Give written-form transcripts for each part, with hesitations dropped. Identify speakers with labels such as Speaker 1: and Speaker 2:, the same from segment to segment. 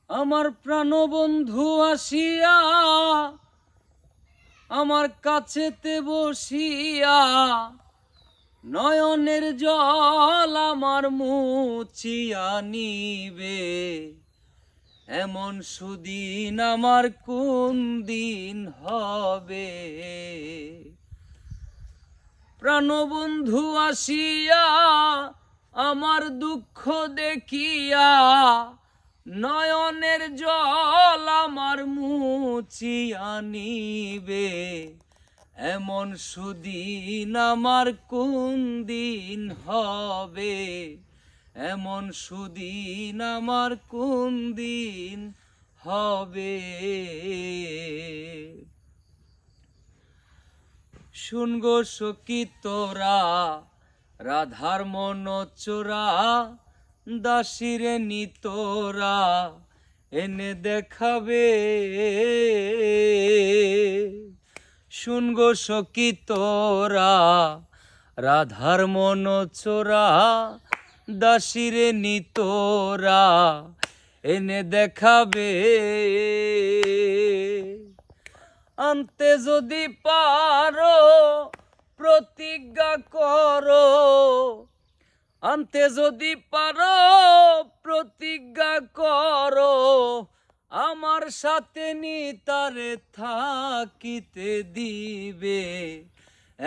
Speaker 1: আমার প্রাণবন্ধু আসিয়া আমার কাছেতে বসিয়া নয়নের জল আমার মুছিয়া নিবে। এমন সুদিন আমার কোন দিন হবে? প্রাণবন্ধু আসিয়া আমার দুঃখ দেখিয়া নয়নের জল আমার মুছিয়া নিবে। এমন সুদিন আমার কোন দিন হবে? এমন সুদিন আমার কোন দিন হবে? শুনগো সখী তোরা রাধার মন চোরা দাসিরে নিতোরা এনে দেখাবে। শুনগো সখী তোরা রাধার মন চোরা দাসিরে নিতোরা এনে দেখাবে। আনতে যদি পারো প্রতিজ্ঞা করো, আনতে যদি পারো প্রতিজ্ঞা করো, আমার সাথে নিতারে থাকিতে দিবে।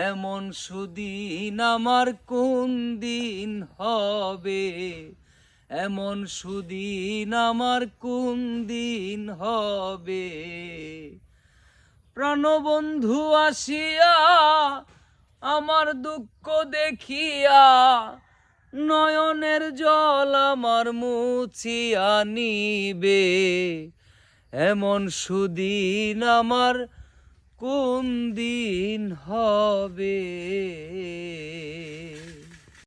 Speaker 1: এমন সুদিন আমার কোন দিন হবে? এমন সুদিন আমার কোন দিন হবে? প্রাণবন্ধু আসিয়া আমার দুঃখ দেখিয়া নয়নের জল আমার মুছিয়া নিবে। এমন সুদিন আমার কোন দিন হবে?